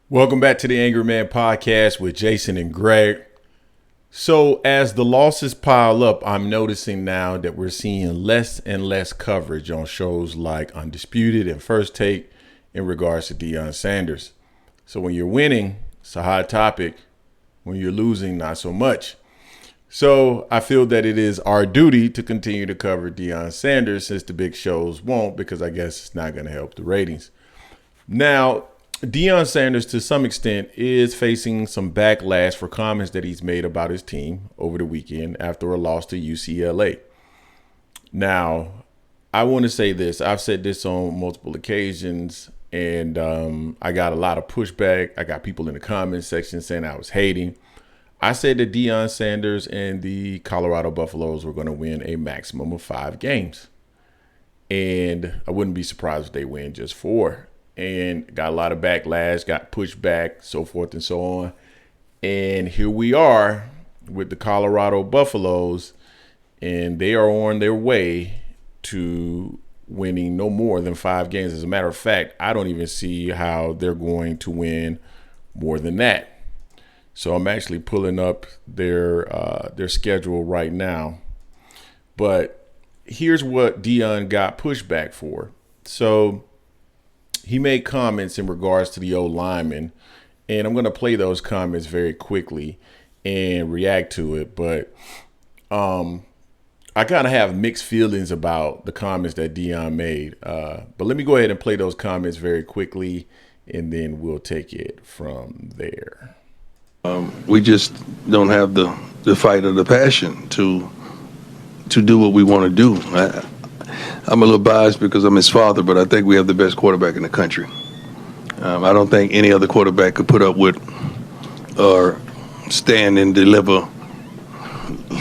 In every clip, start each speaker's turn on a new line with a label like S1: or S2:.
S1: Welcome back to the Angry Man Podcast with Jason and Greg. So as the losses pile up, I'm noticing now that we're seeing less and less coverage on shows like Undisputed and First Take in regards to Deion Sanders. So when you're winning, it's a hot topic. When you're losing, not so much. So I feel that it is our duty to continue to cover Deion Sanders since the big shows won't, because I guess it's not going to help the ratings. Now, Deion Sanders, to some extent, is facing some backlash for comments that he's made about his team over the weekend after a loss to UCLA. Now, I want to say this. I've said this on multiple occasions, and I got a lot of pushback. I got people in the comments section saying I was hating. I said that Deion Sanders and the Colorado Buffaloes were going to win a maximum of 5 games. And I wouldn't be surprised if they win just 4. And got a lot of backlash, got pushed back, so forth and so on. And here we are with the Colorado Buffaloes, and they are on their way to winning no more than 5 games. As a matter of fact, I don't even see how they're going to win more than that. So I'm actually pulling up their schedule right now. But here's what Deion got pushback for. So he made comments in regards to the old lineman, and I'm going to play those comments very quickly and react to it. But I kind of have mixed feelings about the comments that Deion made. But let me go ahead and play those comments very quickly, and then we'll take it from there.
S2: We just don't have the fight or the passion to do what we want to do. I'm a little biased because I'm his father, but I think we have the best quarterback in the country. I don't think any other quarterback could put up with or stand and deliver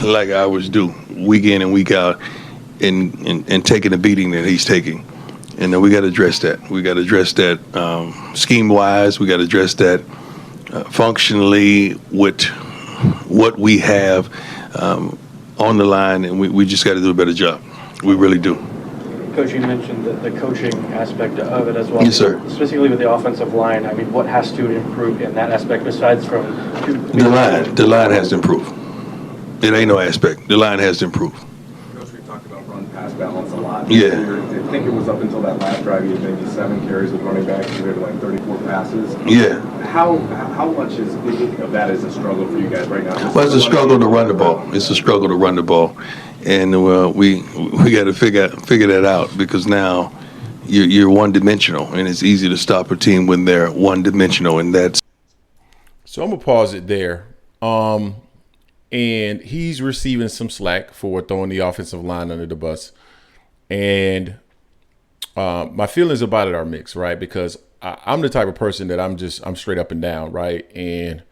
S2: like ours do, week in and week out, and taking the beating that he's taking. And we got to address that. We got to address that scheme-wise. We got to address that functionally with what we have on the line, and we just got to do a better job. We really do.
S3: Coach, you mentioned the coaching aspect of it as well.
S2: Yes, sir.
S3: Specifically with the offensive line, I mean, what has to improve in that aspect besides from
S2: The line has to improve. It ain't no aspect. The line has to improve.
S4: Coach, we talked about run-pass balance a lot.
S2: Yeah.
S4: I think it was up until that last drive, you had maybe 7 carries with running backs, you had like 34 passes.
S2: Yeah.
S4: How much of that is a struggle for you guys right now?
S2: Well, it's a struggle to run the ball. It's a struggle to run the ball. And we got to figure that out, because now you're one-dimensional, and it's easy to stop a team when they're one-dimensional, and that's.
S1: So I'm going to pause it there. And he's receiving some slack for throwing the offensive line under the bus. And my feelings about it are mixed, right? Because I'm the type of person that I'm straight up and down, right? And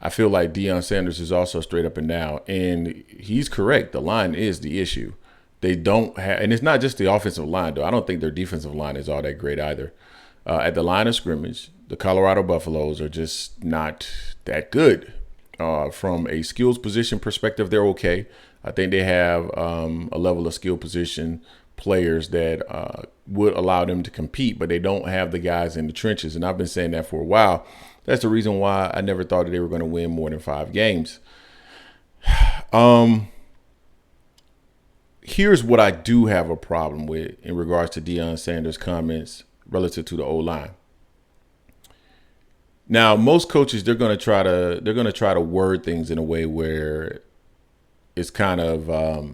S1: I feel like Deion Sanders is also straight up and down. And he's correct. The line is the issue. They don't have, and it's not just the offensive line, though. I don't think their defensive line is all that great either. At the line of scrimmage, the Colorado Buffaloes are just not that good. From a skills position perspective, they're okay. I think they have a level of skill position players that would allow them to compete, but they don't have the guys in the trenches. And I've been saying that for a while. That's the reason why I never thought that they were going to win more than 5 games. Here's what I do have a problem with in regards to Deion Sanders' comments relative to the O-line. Now, most coaches, they're going to try to word things in a way where it's kind of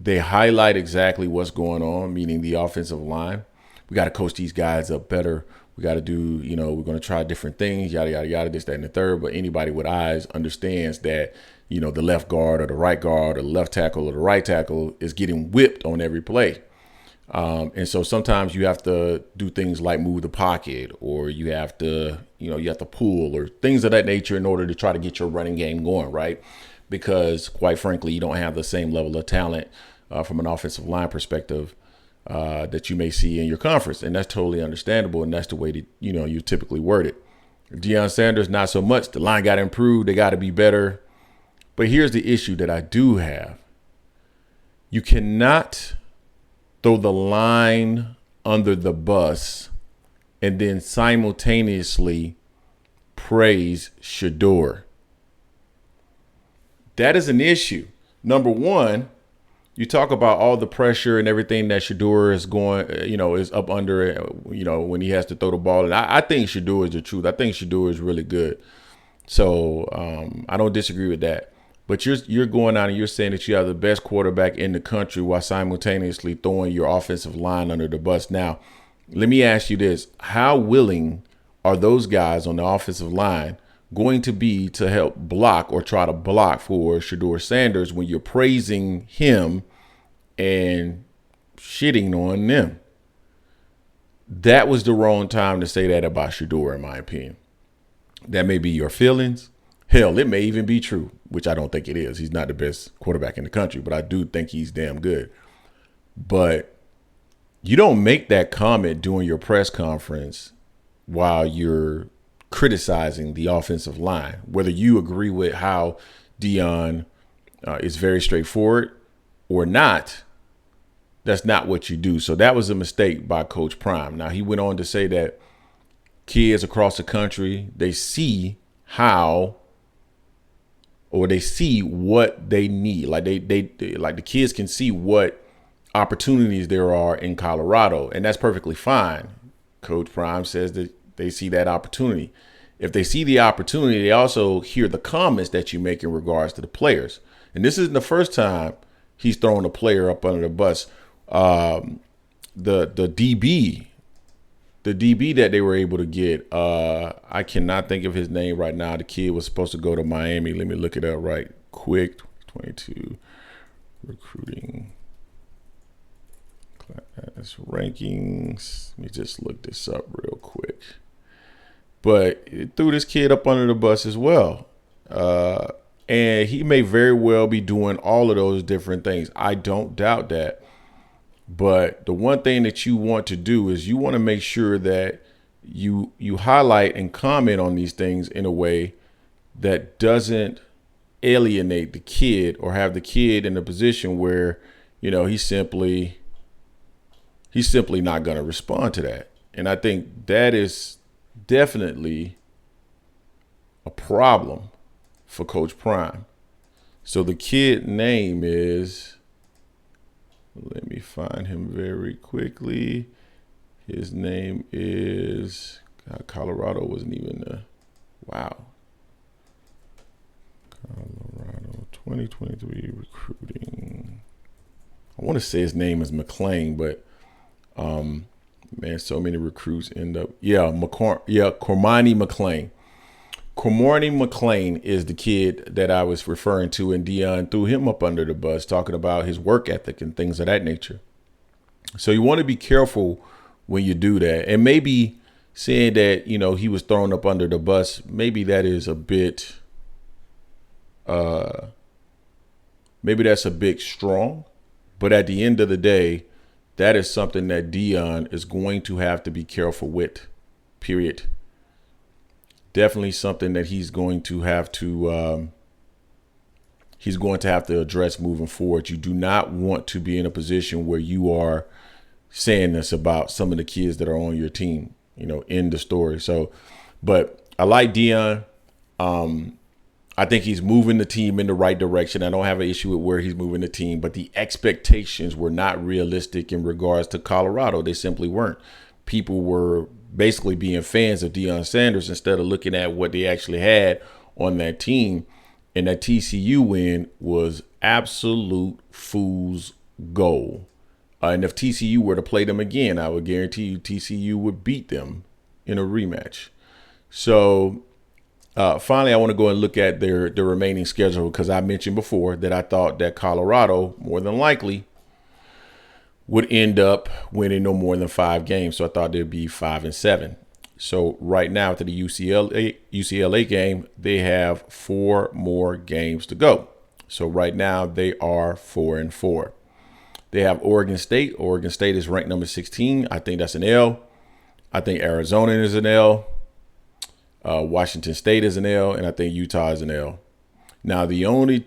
S1: they highlight exactly what's going on, meaning the offensive line. We got to coach these guys up better. We got to do, we're going to try different things, yada, yada, yada, this, that, and the third. But anybody with eyes understands that, the left guard or the right guard or the left tackle or the right tackle is getting whipped on every play. And so sometimes you have to do things like move the pocket, or you have to pull or things of that nature in order to try to get your running game going, right? Because quite frankly, you don't have the same level of talent from an offensive line perspective that you may see in your conference. And that's totally understandable. And that's the way that, you typically word it. Deion Sanders, not so much. The line got improved. They got to be better. But here's the issue that I do have. You cannot throw the line under the bus and then simultaneously praise Shaduer. That is an issue. Number one, you talk about all the pressure and everything that Shaduer is going, is up under, when he has to throw the ball. And I think Shaduer is the truth. I think Shaduer is really good. So I don't disagree with that. But you're going out and you're saying that you have the best quarterback in the country while simultaneously throwing your offensive line under the bus. Now, let me ask you this. How willing are those guys on the offensive line going to be to help block or try to block for Shaduer Sanders when you're praising him and shitting on them? That was the wrong time to say that about Shaduer, in my opinion. That may be your feelings. Hell, it may even be true, which I don't think it is. He's not the best quarterback in the country, but I do think he's damn good. But you don't make that comment during your press conference while you're criticizing the offensive line. Whether you agree with how Deion is very straightforward or not, that's not what you do. So that was a mistake by Coach Prime. Now, he went on to say that kids across the country, they see what they need. Like they like the kids can see what opportunities there are in Colorado, and that's perfectly fine. Coach Prime says that they see that opportunity. If they see the opportunity, they also hear the comments that you make in regards to the players. And this isn't the first time he's thrown a player up under the bus. The DB that they were able to get, I cannot think of his name right now. The kid was supposed to go to Miami. Let me look it up right quick. 22 recruiting class rankings. Let me just look this up real quick. But it threw this kid up under the bus as well. And he may very well be doing all of those different things. I don't doubt that. But the one thing that you want to do is you want to make sure that you highlight and comment on these things in a way that doesn't alienate the kid or have the kid in a position where, he's simply not going to respond to that. And I think that is definitely a problem for Coach Prime. So the kid name is, let me find him very quickly. His name is, Colorado wasn't even wow. Colorado 2023 recruiting. I want to say his name is McLean, but man, so many recruits end up. Cormani McLean. Cormani McLean is the kid that I was referring to, and Deion threw him up under the bus, talking about his work ethic and things of that nature. So you want to be careful when you do that. And maybe saying that, he was thrown up under the bus, maybe that is a bit, maybe that's a bit strong. But at the end of the day, that is something that Deion is going to have to be careful with, period. Definitely something that he's going to have to address moving forward. You do not want to be in a position where you are saying this about some of the kids that are on your team, in the story. So, but I like Deion. I think he's moving the team in the right direction. I don't have an issue with where he's moving the team, but the expectations were not realistic in regards to Colorado. They simply weren't. People were basically being fans of Deion Sanders instead of looking at what they actually had on that team. And that TCU win was absolute fool's gold. And if TCU were to play them again, I would guarantee you TCU would beat them in a rematch. So finally, I want to go and look at their remaining schedule, because I mentioned before that I thought that Colorado more than likely would end up winning no more than 5 games. So I thought they'd be 5-7. So right now, after the UCLA game, they have 4 more games to go. So right now they are 4-4. They have Oregon State. Oregon State is ranked number 16. I think that's an L. I think Arizona is an L. Washington State is an L, and I think Utah is an L. Now, the only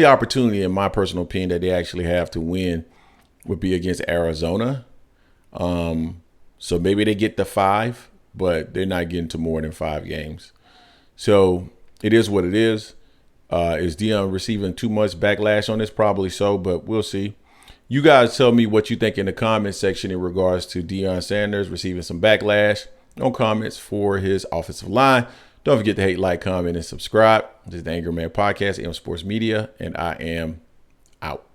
S1: opportunity, in my personal opinion, that they actually have to win would be against Arizona. So maybe they get the 5, but they're not getting to more than 5 games. So it is what it is. Is Deion receiving too much backlash on this? Probably so, but we'll see. You guys tell me what you think in the comment section in regards to Deion Sanders receiving some backlash. No comments for his offensive line. Don't forget to hate, like, comment, and subscribe. This is the Angry Man Podcast, AM Sports Media, and I am out.